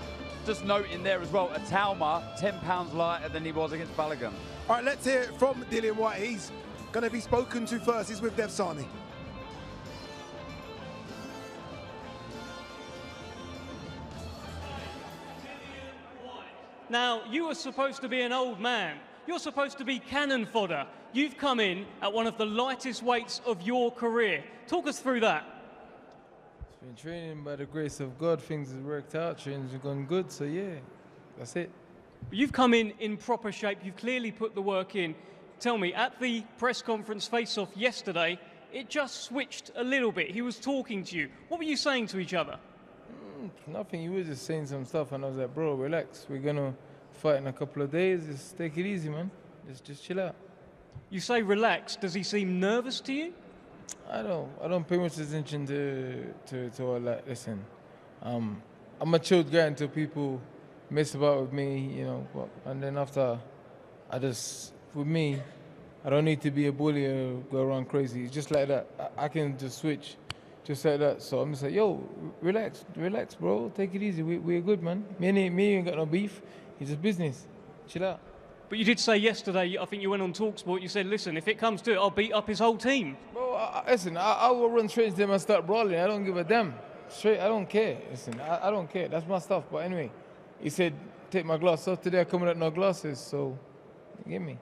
Just noting there as well, Atalma 10 pounds lighter than he was against Balogun. All right, let's hear it from Dillian Whyte. He's going to be spoken to first. He's with Dev Sani. Now, you were supposed to be an old man. You're supposed to be cannon fodder. You've come in at one of the lightest weights of your career. Talk us through that. It's been training by the grace of God. Things have worked out. Training's gone good. So, yeah, that's it. You've come in proper shape. You've clearly put the work in. Tell me, at the press conference face-off yesterday, it just switched a little bit. He was talking to you. What were you saying to each other? Nothing. He was just saying some stuff, and I was like, bro, relax. We're going to fight in a couple of days. Just take it easy, man. Just chill out. You say relax. Does he seem nervous to you? I don't pay much attention to all that. Listen, I'm a chilled guy until people mess about with me, you know. And then after, with me, I don't need to be a bully or go around crazy. It's just like that. I can just switch. Just like that. So I'm just like, yo, relax, bro. Take it easy. We're good, man. Me ain't got no beef. It's just business. Chill out. But you did say yesterday, I think you went on TalkSport, you said, listen, if it comes to it, I'll beat up his whole team. Bro, listen, I will run straight to them and start brawling. I don't give a damn. Straight, I don't care. Listen, I don't care. That's my stuff. But anyway, he said, take my glasses off. Today I'm coming out no glasses, so give me.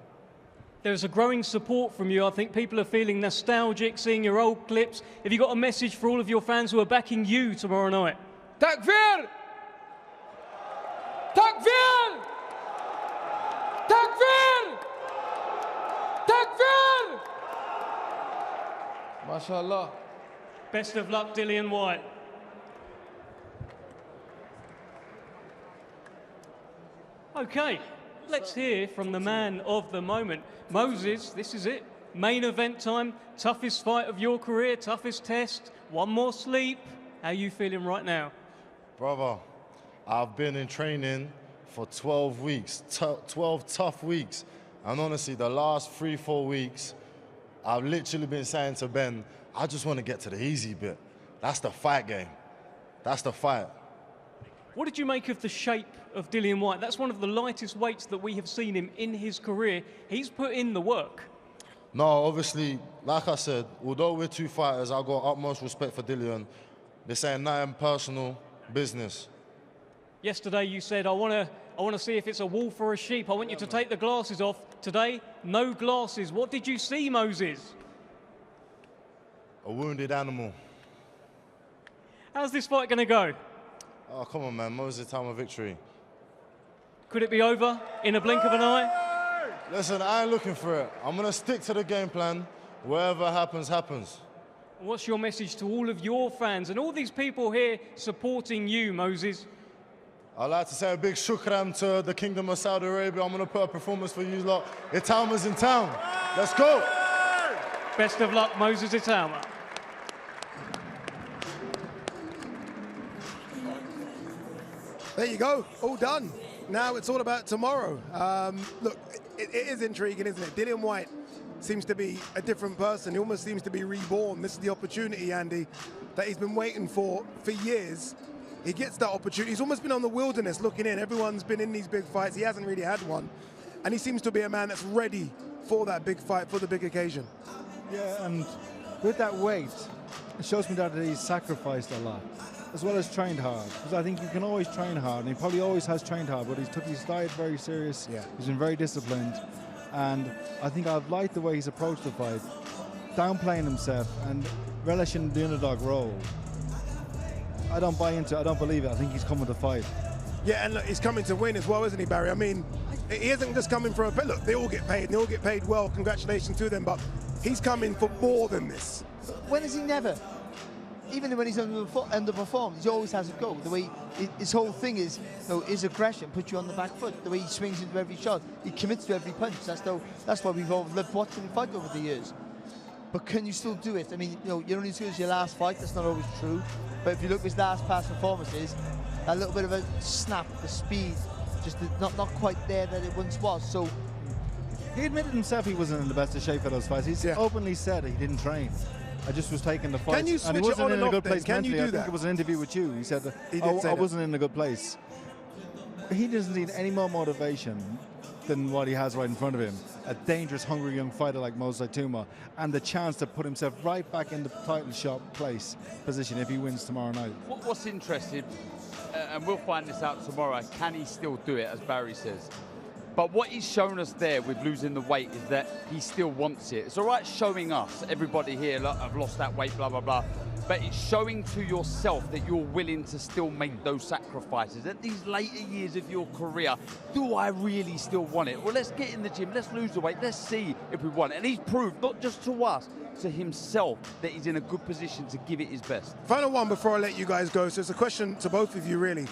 There's a growing support from you. I think people are feeling nostalgic, seeing your old clips. Have you got a message for all of your fans who are backing you tomorrow night? Takbir! Takbir! Takbir! Takbir! MashaAllah. Best of luck, Dillian Whyte. Okay, let's hear from the man of the moment. Moses, this is it. Main event time, toughest fight of your career, toughest test, one more sleep. How are you feeling right now? Brother, I've been in training for 12 weeks, 12 tough weeks. And honestly, the last 3-4 weeks, I've literally been saying to Ben, I just want to get to the easy bit. That's the fight game. That's the fight. What did you make of the shape of Dillian Whyte? That's one of the lightest weights that we have seen him in his career. He's put in the work. No, obviously, like I said, although we're two fighters, I've got utmost respect for Dillian. They're saying nothing personal, business. Yesterday you said, I want to see if it's a wolf or a sheep. I want you to take the glasses off. Today, no glasses. What did you see, Moses? A wounded animal. How's this fight going to go? Oh, come on, man. Moses, time of victory. Could it be over in a blink of an eye? Listen, I ain't looking for it. I'm going to stick to the game plan. Whatever happens, happens. What's your message to all of your fans and all these people here supporting you, Moses? I'd like to say a big shukran to the Kingdom of Saudi Arabia. I'm going to put a performance for you lot. Italma's in town. Let's go. Best of luck, Moses Italma. There you go, all done. Now it's all about tomorrow. Look, it is intriguing, isn't it? Dillian Whyte seems to be a different person. He almost seems to be reborn. This is the opportunity, Andy, that he's been waiting for years. He gets that opportunity. He's almost been on the wilderness looking in. Everyone's been in these big fights. He hasn't really had one. And he seems to be a man that's ready for that big fight, for the big occasion. Yeah, and with that weight, it shows me that he's sacrificed a lot, as well as trained hard. Because I think you can always train hard, and he probably always has trained hard, but he's took his diet very serious. Yeah. He's been very disciplined, and I think I've liked the way he's approached the fight, downplaying himself and relishing the underdog role. I don't buy into it. I don't believe it. I think he's coming to fight. Yeah, and look, he's coming to win as well, isn't he, Barry? I mean, he isn't just coming for a bet. Look, they all get paid, and they all get paid well. Congratulations to them, but he's coming for more than this. When has he never? even when he's underperformed, he always has a go. The way his whole thing is, his aggression puts you on the back foot. The way he swings into every shot, he commits to every punch. That's why we've all loved watching him fight over the years. But can you still do it? I mean, you're only as good as your last fight. That's not always true. But if you look at his last past performances, that little bit of a snap, the speed, just not quite there that it once was. So he admitted himself he wasn't in the best of shape for those fights. He's openly said he didn't train. I just was taking the fight. Can you switch it on and off then? Can you do that? I think it was an interview with you. He said that I wasn't in a good place. He doesn't need any more motivation than what he has right in front of him. A dangerous, hungry young fighter like Moses Tuma, and the chance to put himself right back in the title shot position if he wins tomorrow night. What's interesting, and we'll find this out tomorrow, can he still do it, as Barry says? But what he's shown us there with losing the weight is that he still wants it. It's all right showing us, everybody here, look, I've lost that weight, blah, blah, blah. But it's showing to yourself that you're willing to still make those sacrifices. At these later years of your career, do I really still want it? Well, let's get in the gym, let's lose the weight, let's see if we want it. And he's proved, not just to us, to himself, that he's in a good position to give it his best. Final one before I let you guys go. So it's a question to both of you, really.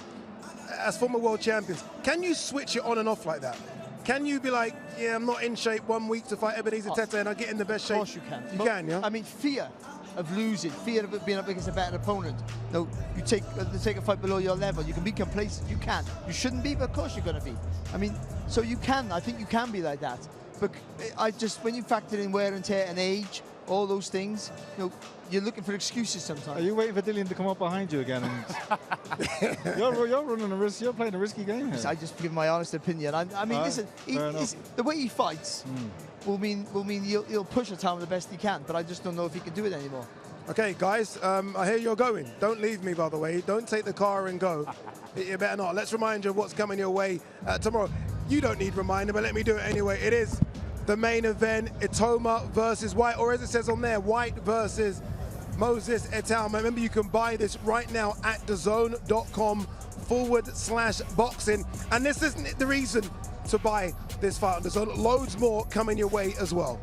As former world champions, can you switch it on and off like that? Can you be like, yeah, I'm not in shape 1 week to fight Ebenezer Tete and I get in the best shape? Of course you can. You can, yeah? I mean, fear of losing, fear of being up against a better opponent. No, you take a fight below your level. You can be complacent. You can. You shouldn't be, but of course you're going to be. I mean, so you can. I think you can be like that. But when you factor in wear and tear and age, all those things, you're looking for excuses sometimes. Are you waiting for Dillian to come up behind you again? And you're running a risk. You're playing a risky game here. I just give my honest opinion. I mean, listen, the way he fights will mean he'll push Atama the best he can. But I just don't know if he can do it anymore. Okay, guys, I hear you're going. Don't leave me, by the way. Don't take the car and go. You better not. Let's remind you of what's coming your way tomorrow. You don't need reminder, but let me do it anyway. It is the main event, Itoma versus White, or as it says on there, White versus Moses Etama. Remember, you can buy this right now at DAZN.com/boxing. And this isn't the reason to buy this fight on DAZN. Loads more coming your way as well.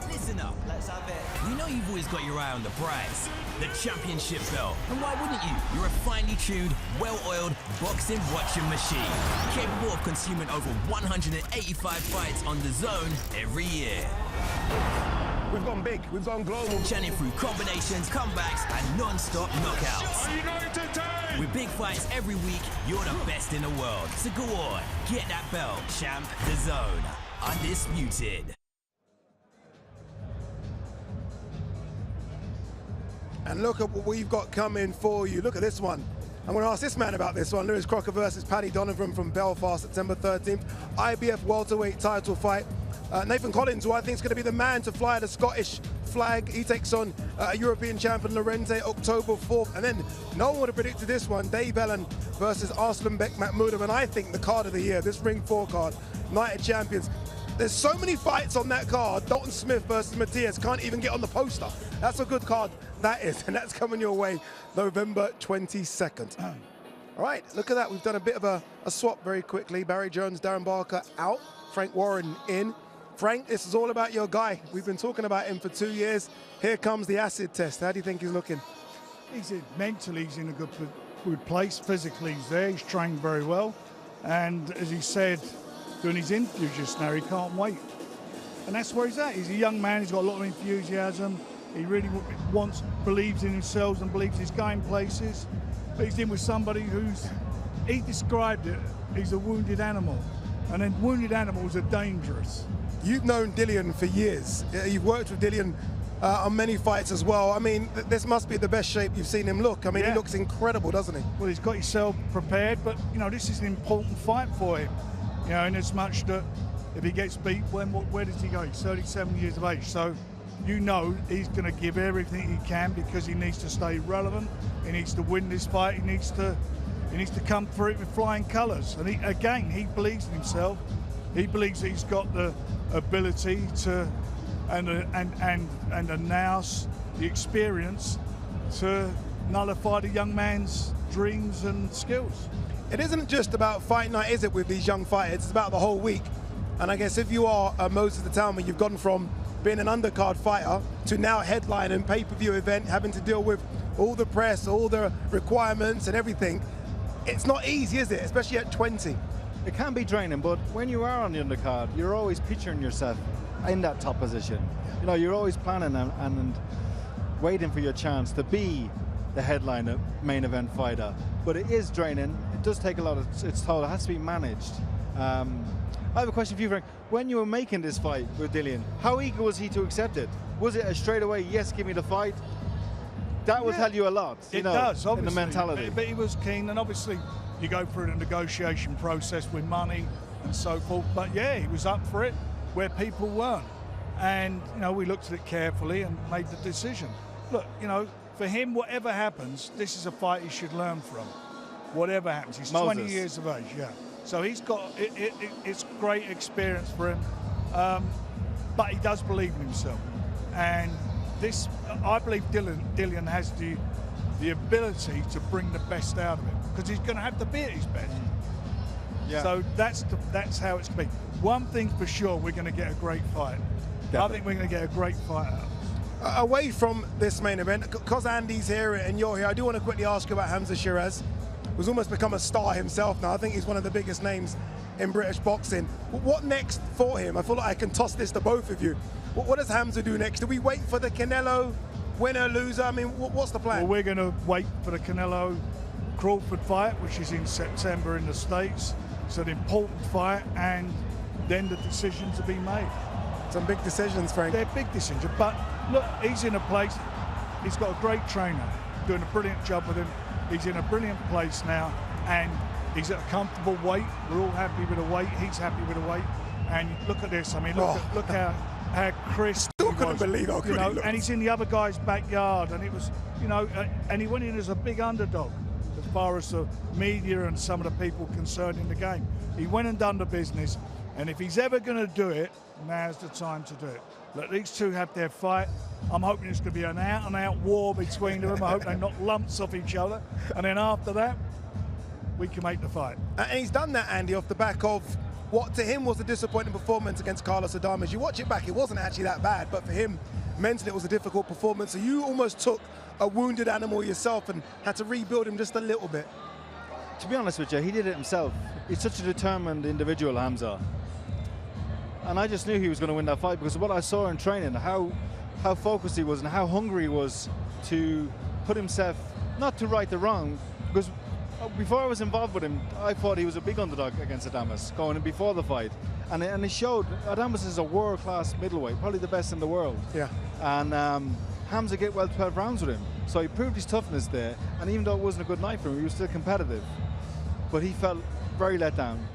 Listen up, let's have it. We know you've always got your eye on the prize, the championship belt. And why wouldn't you? You're a finely tuned, well-oiled boxing watching machine, capable of consuming over 185 fights on DAZN every year. We've gone big, we've gone global. Churning through combinations, comebacks, and non-stop knockouts. With big fights every week, you're the best in the world. So go on, get that belt, champ. DAZN, undisputed. And look at what we've got coming for you. Look at this one. I'm going to ask this man about this one. Lewis Crocker versus Paddy Donovan from Belfast, September 13th. IBF welterweight title fight. Nathan Collins, who I think is going to be the man to fly the Scottish flag. He takes on European champion Lorente, October 4th. And then no one would have predicted this one. Dave Ellen versus Arslanbek Makhmudov. And I think the card of the year, this Ring 4 card, United Champions. There's so many fights on that card. Dalton Smith versus Matthias can't even get on the poster. That's a good card, that is. And that's coming your way November 22nd. All right, look at that. We've done a bit of a swap very quickly. Barry Jones, Darren Barker out. Frank Warren in. Frank, this is all about your guy. We've been talking about him for 2 years. Here comes the acid test. How do you think he's looking? Mentally, he's in a good place. Physically, he's there. He's trained very well. And as he said during his interview just now, he can't wait. And that's where he's at. He's a young man. He's got a lot of enthusiasm. He really believes in himself and believes he's going places. But he's in with somebody he described it, he's a wounded animal. And then wounded animals are dangerous. You've known Dillian for years. You've worked with Dillian on many fights as well. I mean, this must be the best shape you've seen him look. I mean, He looks incredible, doesn't he? Well, he's got himself prepared, but, this is an important fight for him. In as much that if he gets beat, where does he go? He's 37 years of age. So, he's going to give everything he can because he needs to stay relevant. He needs to win this fight. He needs to come through it with flying colours. And he believes in himself. He believes that he's got the ability to, and the nous, the experience to nullify the young man's dreams and skills. It isn't just about fight night, is it, with these young fighters? It's about the whole week. And I guess if you are Moses Etama, you've gone from being an undercard fighter to now headline and pay-per-view event, having to deal with all the press, all the requirements and everything. It's not easy, is it? Especially at 20. It can be draining, but when you are on the undercard, you're always picturing yourself in that top position. You know, you're always planning and waiting for your chance to be the headliner main event fighter. But it is draining. It does take a lot of its toll. It has to be managed. I have a question for you, Frank. When you were making this fight with Dillian, how eager was he to accept it? Was it a straight away, yes, give me the fight? That will tell you a lot, It does, obviously. in the mentality. But he was keen, and obviously you go through the negotiation process with money and so forth. But yeah, he was up for it where people weren't. And, you know, we looked at it carefully and made the decision. Look, you know, for him, whatever happens, this is a fight he should learn from. Whatever happens. He's 20 years of age, yeah. So he's got, it's great experience for him. But he does believe in himself. And this, I believe Dillian has the ability to bring the best out of him, because he's going to have to be at his best. Yeah. So that's how it's going to be. One thing for sure, we're going to get a great fight. Definitely. I think we're going to get a great fight out. Away from this main event, because Andy's here and you're here, I do want to quickly ask you about Hamza Shiraz, who's almost become a star himself now. I think he's one of the biggest names in British boxing. What next for him? I feel like I can toss this to both of you. What does Hamza do next? Do we wait for the Canelo winner, loser? I mean, what's the plan? Well, we're going to wait for the Canelo Crawford fight, which is in September in the States. It's an important fight, and then the decisions will be made. Some big decisions, Frank. They're big decisions, but look, he's in a place, he's got a great trainer, doing a brilliant job with him. He's in a brilliant place now, and he's at a comfortable weight. We're all happy with the weight. He's happy with the weight. And look at this. I mean, look how crisp. Still couldn't believe how good he looked. And he's in the other guy's backyard, and it was, you know, and he went in as a big underdog as far as the media and some of the people concerned in the game. He went and done the business, and if he's ever going to do it, now's the time to do it. Look, these two have their fight. I'm hoping it's going to be an out-and-out war between them. I hope they knock lumps off each other, and then after that, we can make the fight. And he's done that, Andy, off the back of what to him was a disappointing performance against Carlos Adames. You watch it back, it wasn't actually that bad, but for him, mentally it was a difficult performance. So you almost took a wounded animal yourself and had to rebuild him just a little bit. To be honest with you, he did it himself. He's such a determined individual, Hamza. And I just knew he was going to win that fight, because of what I saw in training, how focused he was and how hungry he was to put himself, not to right the wrong, because before I was involved with him, I thought he was a big underdog against Adames going in before the fight. And it showed. Adames is a world-class middleweight, probably the best in the world. Yeah. And Hamza get well 12 rounds with him. So he proved his toughness there, and even though it wasn't a good night for him, he was still competitive. But he felt very let down.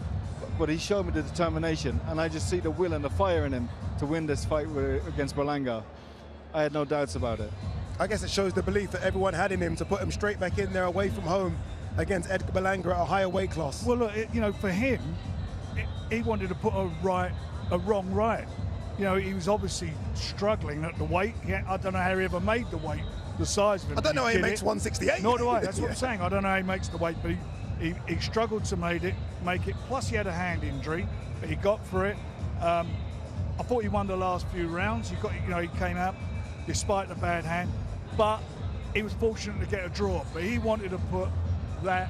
But he showed me the determination, and I just see the will and the fire in him to win this fight against Berlanga. I had no doubts about it. I guess it shows the belief that everyone had in him to put him straight back in there away from home against Edgar Berlanga at a higher weight class. Well, look, you know, for him, he wanted to put a wrong right. You know, he was obviously struggling at the weight. Yeah, I don't know how he ever made the weight, the size of him. I don't know how he makes 168. Nor do I. That's what I'm saying. I don't know how he makes the weight, but he struggled to make it. Plus, he had a hand injury, but he got for it. I thought he won the last few rounds. He came out despite the bad hand, but he was fortunate to get a draw. But he wanted to put that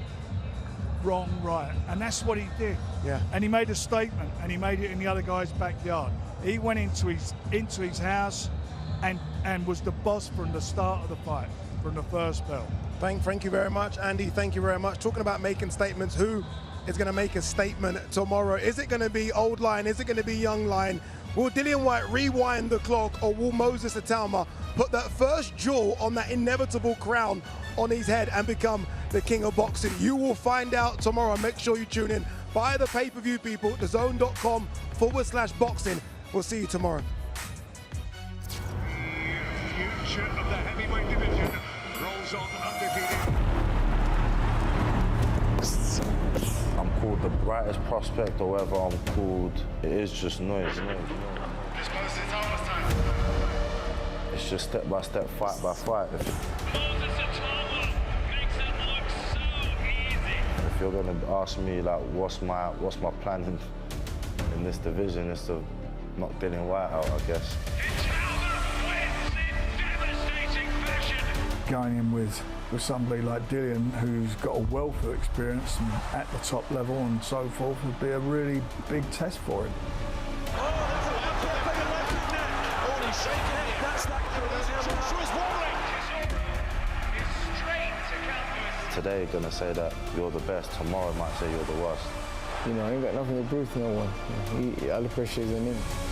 wrong right, and that's what he did. Yeah. And he made a statement, and he made it in the other guy's backyard. He went into his house, and was the boss from the start of the fight, from the first bell. Thank you very much, Andy. Thank you very much. Talking about making statements, who is going to make a statement tomorrow? Is it going to be old line? Is it going to be young line? Will Dillian Whyte rewind the clock, or will Moses Atalma put that first jewel on that inevitable crown on his head and become the king of boxing? You will find out tomorrow. Make sure you tune in. Buy the pay-per-view, people. DAZN.com/boxing. We'll see you tomorrow. Future of the heavyweight division rolls on undefeated. I'm called the brightest prospect, or whatever I'm called. It is just noise. It's just step by step, fight by fight. If you're gonna ask me like what's my plan in this division, is to knock Dillian Whyte out, I guess. going in with somebody like Dillian, who's got a wealth of experience and at the top level and so forth, would be a really big test for him. Today gonna say that you're the best, tomorrow might say you're the worst. You know, I ain't got nothing to prove to no one. All the pressure is on him.